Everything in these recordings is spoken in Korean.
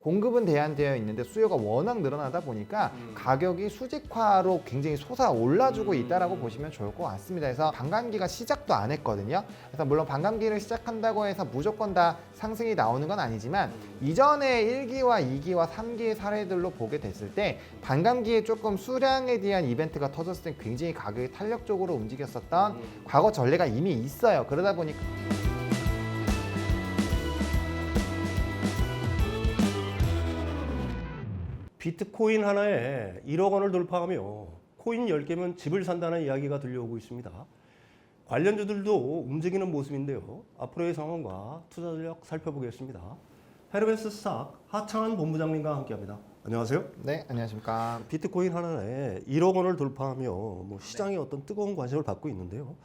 공급은 대한되어 있는데 수요가 워낙 늘어나다 보니까 가격이 수직화로 굉장히 솟아올라주고 있다라고 보시면 좋을 것 같습니다. 그래서 반감기가 시작도 안 했거든요. 그래서 물론 반감기를 시작한다고 해서 무조건 다 상승이 나오는 건 아니지만 이전에 1기와 2기와 3기의 사례들로 보게 됐을 때 반감기에 조금 수량에 대한 이벤트가 터졌을 때 굉장히 가격이 탄력적으로 움직였었던 과거 전례가 이미 있어요. 그러다 보니까 비트코인 하나에 1억 원을 돌파하며 코인 10개면 집을 산다는 이야기가 들려오고 있습니다. 관련주들도 움직이는 모습인데요. 앞으로의 상황과 투자 전략 살펴보겠습니다. 헤르메스 스탁 하창한 본부장님과 함께합니다. 안녕하세요. 네, 안녕하십니까. 비트코인 하나에 1억 원을 돌파하며 시장에 어떤 뜨거운 관심을 받고 있는데요.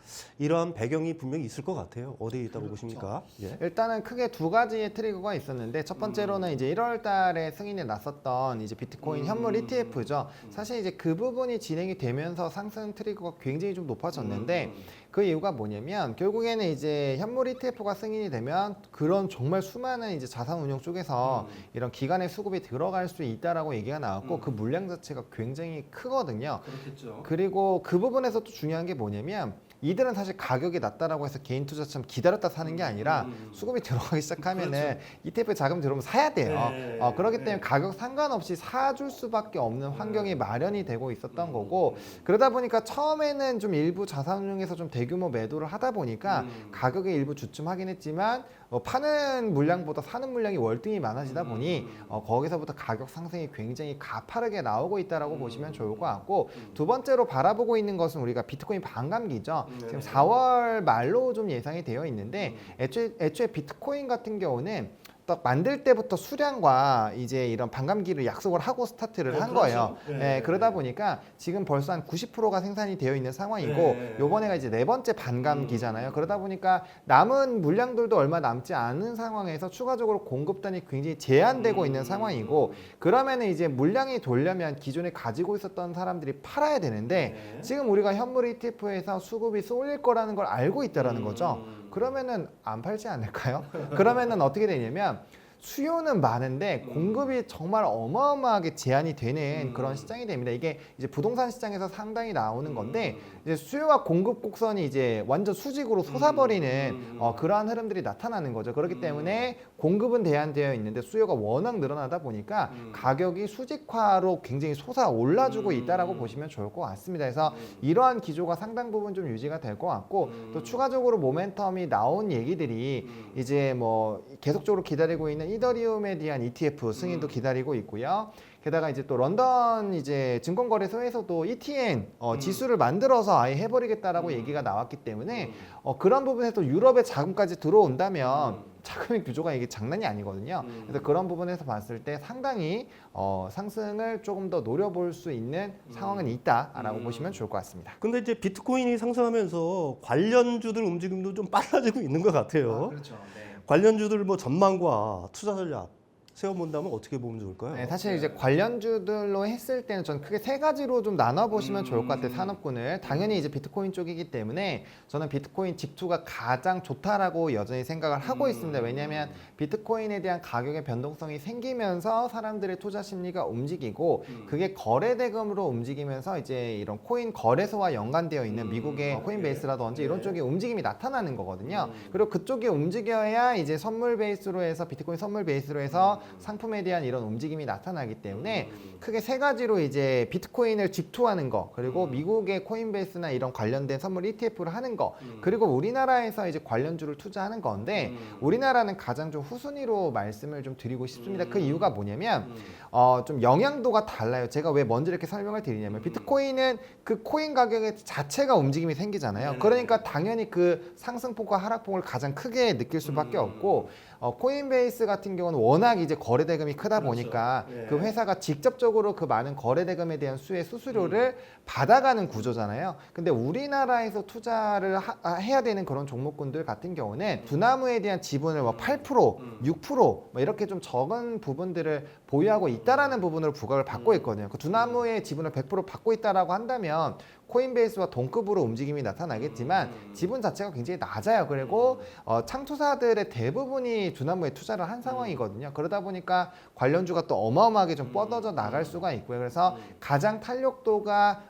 이러한 배경이 분명히 있을 것 같아요. 어디에 있다고 보십니까? 예. 일단은 크게 두 가지의 트리거가 있었는데 첫 번째로는 이제 1월 달에 승인이 났었던 이제 비트코인 현물 ETF죠. 사실 이제 그 부분이 진행이 되면서 상승 트리거가 굉장히 좀 높아졌는데 그 이유가 뭐냐면 결국에는 이제 현물 ETF가 승인이 되면 그런 정말 수많은 이제 자산운용 쪽에서 이런 기관의 수급이 들어갈 수 있다라고 얘기가 나왔고 그 물량 자체가 굉장히 크거든요. 그렇겠죠. 그리고 그 부분에서 또 중요한 게 뭐냐면 이들은 사실 가격이 낮다라고 해서 개인 투자처럼 기다렸다 사는 게 아니라 수급이 들어가기 시작하면은 그렇죠. ETF 자금 들어오면 사야 돼요. 네, 그렇기 때문에 네. 가격 상관없이 사줄 수밖에 없는 환경이 마련이 되고 있었던 거고 그러다 보니까 처음에는 좀 일부 자산운용에서 좀 대규모 매도를 하다 보니까 가격이 일부 주춤하긴 했지만 파는 물량보다 사는 물량이 월등히 많아지다 보니 거기서부터 가격 상승이 굉장히 가파르게 나오고 있다라고 보시면 좋을 것 같고 두 번째로 바라보고 있는 것은 우리가 비트코인 반감기죠. 지금 4월 말로 좀 예상이 되어 있는데 애초에 비트코인 같은 경우는 딱 만들 때부터 수량과 이제 이런 반감기를 약속을 하고 스타트를 한 거예요. 그렇죠. 네, 그러다 보니까 지금 벌써 한 90%가 생산이 되어 있는 상황이고 네. 요번에가 이제 네 번째 반감기잖아요. 그러다 보니까 남은 물량들도 얼마 남지 않은 상황에서 추가적으로 공급단이 굉장히 제한되고 있는 상황이고 그러면은 이제 물량이 돌려면 기존에 가지고 있었던 사람들이 팔아야 되는데 지금 우리가 현물 ETF에서 수급이 쏠릴 거라는 걸 알고 있다라는 거죠. 그러면은 안 팔지 않을까요? 그러면은 어떻게 되냐면 수요는 많은데 공급이 정말 어마어마하게 제한이 되는 그런 시장이 됩니다. 이게 이제 부동산 시장에서 상당히 나오는 건데 이제 수요와 공급 곡선이 이제 완전 수직으로 솟아버리는 그러한 흐름들이 나타나는 거죠. 그렇기 때문에 공급은 대한되어 있는데 수요가 워낙 늘어나다 보니까 가격이 수직화로 굉장히 솟아올라주고 있다라고 보시면 좋을 것 같습니다. 그래서 이러한 기조가 상당 부분 좀 유지가 될 것 같고 또 추가적으로 모멘텀이 나온 얘기들이 이제 뭐 계속적으로 기다리고 있는 이더리움에 대한 ETF 승인도 기다리고 있고요. 게다가 이제 또 런던 이제 증권거래소에서도 ETN 지수를 만들어서 아예 해버리겠다라고 얘기가 나왔기 때문에 그런 부분에서 유럽의 자금까지 들어온다면 자금의 구조가 이게 장난이 아니거든요. 그래서 그런 부분에서 봤을 때 상당히 상승을 조금 더 노려볼 수 있는 상황은 있다라고 보시면 좋을 것 같습니다. 근데 이제 비트코인이 상승하면서 관련주들 움직임도 좀 빨라지고 있는 것 같아요. 그렇죠. 네. 관련주들 뭐 전망과 투자 전략 세워본다면 어떻게 보면 좋을까요? 네, 사실 이제 관련주들로 했을 때는 전 크게 세 가지로 좀 나눠보시면 좋을 것 같아요. 산업군을. 당연히 이제 비트코인 쪽이기 때문에 저는 비트코인 직투가 가장 좋다라고 여전히 생각을 하고 있습니다. 왜냐하면 비트코인에 대한 가격의 변동성이 생기면서 사람들의 투자 심리가 움직이고 그게 거래대금으로 움직이면서 이제 이런 코인 거래소와 연관되어 있는 미국의 코인베이스라든지 이런 쪽에 움직임이 나타나는 거거든요. 그리고 그쪽이 움직여야 이제 선물 베이스로 해서 비트코인 선물 베이스로 해서 상품에 대한 이런 움직임이 나타나기 때문에 크게 세 가지로 이제 비트코인을 직투하는 거 그리고 미국의 코인베이스나 이런 관련된 선물 ETF를 하는 거 그리고 우리나라에서 이제 관련주를 투자하는 건데 우리나라는 가장 좀 후순위로 말씀을 좀 드리고 싶습니다. 그 이유가 뭐냐면 좀 영향도가 달라요. 제가 왜 먼저 이렇게 설명을 드리냐면 비트코인은 그 코인 가격의 자체가 움직임이 생기잖아요. 그러니까 당연히 그 상승폭과 하락폭을 가장 크게 느낄 수밖에 없고 코인베이스 같은 경우는 워낙 이제 거래 대금이 크다 보니까 그 회사가 직접적으로 그 많은 거래 대금에 대한 수수료를 받아가는 구조잖아요. 근데 우리나라에서 투자를 해야 되는 그런 종목군들 같은 경우는 두나무에 대한 지분을 뭐 8%, 6% 뭐 이렇게 좀 적은 부분들을 보유하고 있다라는 부분으로 부각을 받고 있거든요. 그 두나무의 지분을 100% 받고 있다라고 한다면 코인베이스와 동급으로 움직임이 나타나겠지만 지분 자체가 굉장히 낮아요. 그리고 창투사들의 대부분이 주나무에 투자를 한 상황이거든요. 그러다 보니까 관련주가 또 어마어마하게 좀 뻗어져 나갈 수가 있고요. 그래서 가장 탄력도가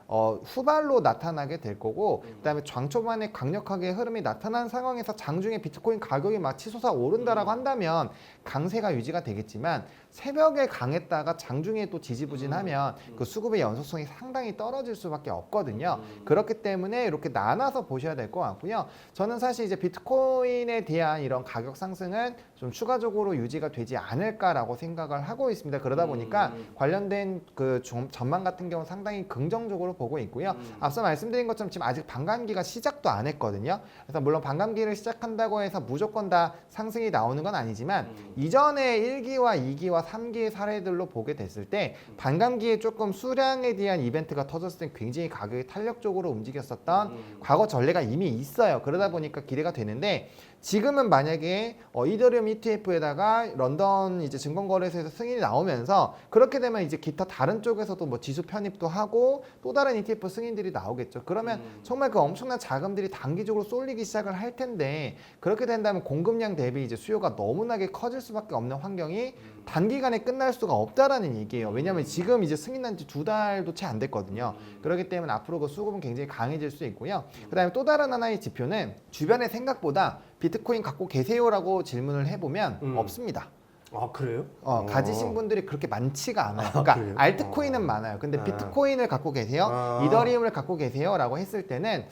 후발로 나타나게 될 거고, 그다음에 장 초반에 강력하게 흐름이 나타난 상황에서 장중에 비트코인 가격이 막 치솟아 오른다라고 한다면 강세가 유지가 되겠지만, 새벽에 강했다가 장중에 또 지지부진하면 그 수급의 연속성이 상당히 떨어질 수밖에 없거든요. 그렇기 때문에 이렇게 나눠서 보셔야 될 것 같고요. 저는 사실 이제 비트코인에 대한 이런 가격 상승은 좀 추가적으로 유지가 되지 않을까라고 생각을 하고 있습니다. 그러다 보니까 관련된 그 전망 같은 경우는 상당히 긍정적으로 보고 있고요. 앞서 말씀드린 것처럼 지금 아직 반감기가 시작도 안 했거든요. 그래서 물론 반감기를 시작한다고 해서 무조건 다 상승이 나오는 건 아니지만, 이전에 1기와 2기와 3기의 사례들로 보게 됐을 때 반감기에 조금 수량에 대한 이벤트가 터졌을 때 굉장히 가격이 탄력적으로 움직였었던 과거 전례가 이미 있어요. 그러다 보니까 기대가 되는데, 지금은 만약에 이더리움 ETF에다가 런던 이제 증권거래소에서 승인이 나오면서 그렇게 되면 이제 기타 다른 쪽에서도 뭐 지수 편입도 하고 또 다른 ETF 승인들이 나오겠죠. 그러면 정말 그 엄청난 자금들이 단기적으로 쏠리기 시작을 할 텐데, 그렇게 된다면 공급량 대비 이제 수요가 너무나게 커질 수밖에 없는 환경이 단기간에 끝날 수가 없다라는 얘기예요. 왜냐하면 지금 이제 승인난 지 2달도 채 안 됐거든요. 그렇기 때문에 앞으로 그 수급은 굉장히 강해질 수 있고요. 그다음에 또 다른 하나의 지표는 주변에 생각보다 비트코인 갖고 계세요라고 질문을 해보면 없습니다. 아, 그래요? 가지신 분들이 그렇게 많지가 않아요. 그러니까 그래요? 알트코인은 많아요. 근데 비트코인을 갖고 계세요? 이더리움을 갖고 계세요? 라고 했을 때는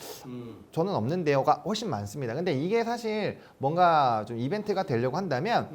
저는 없는데요가 훨씬 많습니다. 근데 이게 사실 뭔가 좀 이벤트가 되려고 한다면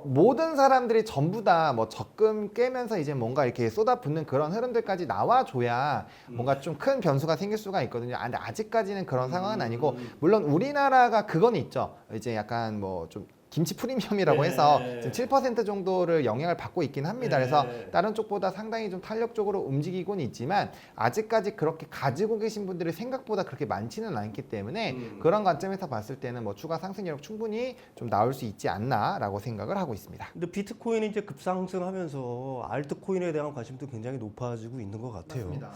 모든 사람들이 전부 다 뭐 적금 깨면서 이제 뭔가 이렇게 쏟아붓는 그런 흐름들까지 나와줘야 뭔가 좀 큰 변수가 생길 수가 있거든요. 근데 아직까지는 그런 상황은 아니고, 물론 우리나라가 그건 있죠. 이제 약간 뭐 좀 김치 프리미엄이라고 해서 지금 7% 정도를 영향을 받고 있긴 합니다. 그래서 다른 쪽보다 상당히 좀 탄력적으로 움직이곤 있지만, 아직까지 그렇게 가지고 계신 분들이 생각보다 그렇게 많지는 않기 때문에 그런 관점에서 봤을 때는 뭐 추가 상승력 충분히 좀 나올 수 있지 않나라고 생각을 하고 있습니다. 근데 비트코인이 이제 급상승하면서 알트코인에 대한 관심도 굉장히 높아지고 있는 것 같아요. 맞습니다.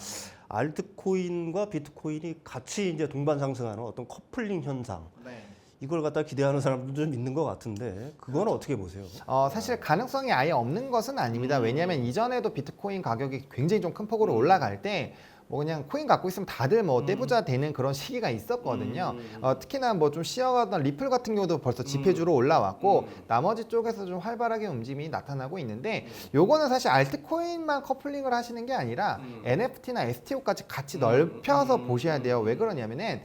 알트코인과 비트코인이 같이 이제 동반 상승하는 어떤 커플링 현상. 네. 이걸 갖다 기대하는 사람들도 좀 있는 것 같은데, 그건 어떻게 보세요? 사실 가능성이 아예 없는 것은 아닙니다. 왜냐하면 이전에도 비트코인 가격이 굉장히 좀 큰 폭으로 올라갈 때 뭐 그냥 코인 갖고 있으면 다들 뭐 떼부자 되는 그런 시기가 있었거든요. 특히나 뭐 좀 시어가던 리플 같은 경우도 벌써 지폐주로 올라왔고, 나머지 쪽에서 좀 활발하게 움직임이 나타나고 있는데, 요거는 사실 알트코인만 커플링을 하시는 게 아니라 NFT나 STO까지 같이 넓혀서 보셔야 돼요. 왜 그러냐면은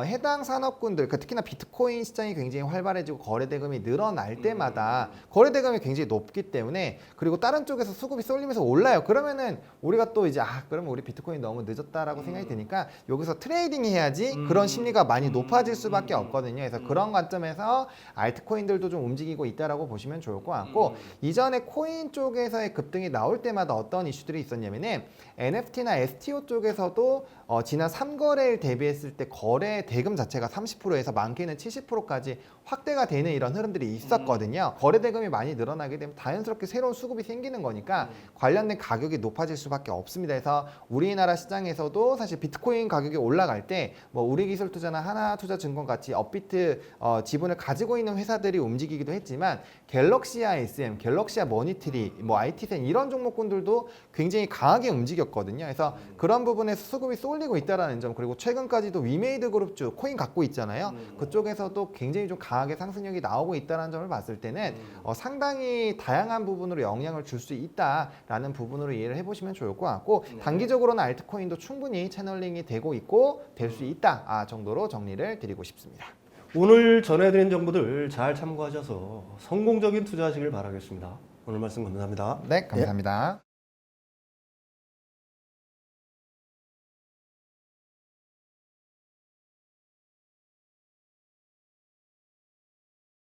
해당 산업군들, 특히나 비트코인 시장이 굉장히 활발해지고 거래 대금이 늘어날 때마다 거래 대금이 굉장히 높기 때문에, 그리고 다른 쪽에서 수급이 쏠리면서 올라요. 그러면은 우리가 또 이제 그러면 우리 비트코인 너무 늦었다라고 생각이 드니까 여기서 트레이딩 해야지, 그런 심리가 많이 높아질 수밖에 없거든요. 그래서 그런 관점에서 알트코인들도 좀 움직이고 있다라고 보시면 좋을 것 같고, 이전에 코인 쪽에서의 급등이 나올 때마다 어떤 이슈들이 있었냐면은 NFT나 STO 쪽에서도 지난 3거래일 대비했을 때 거래 대금 자체가 30%에서 많게는 70%까지 확대가 되는 이런 흐름들이 있었거든요. 거래 대금이 많이 늘어나게 되면 자연스럽게 새로운 수급이 생기는 거니까 관련된 가격이 높아질 수밖에 없습니다. 그래서 우리나라 시장에서도 사실 비트코인 가격이 올라갈 때 뭐 우리기술투자나 하나투자증권 같이 업비트 지분을 가지고 있는 회사들이 움직이기도 했지만, 갤럭시아 SM, 갤럭시아 머니트리, 뭐 IT센 이런 종목군들도 굉장히 강하게 움직였거든요. 그래서 그런 부분에서 수급이 쏠리고 있다는 점, 그리고 최근까지도 위메이드 그룹주 코인 갖고 있잖아요. 그쪽에서도 굉장히 좀 강하게 상승력이 나오고 있다는 점을 봤을 때는 상당히 다양한 부분으로 영향을 줄 수 있다라는 부분으로 이해를 해보시면 좋을 것 같고, 단기적으로는 알트코인도 충분히 채널링이 되고 있고 될 수 있다 정도로 정리를 드리고 싶습니다. 오늘 전해드린 정보들 잘 참고하셔서 성공적인 투자하시길 바라겠습니다. 오늘 말씀 감사합니다. 네, 감사합니다.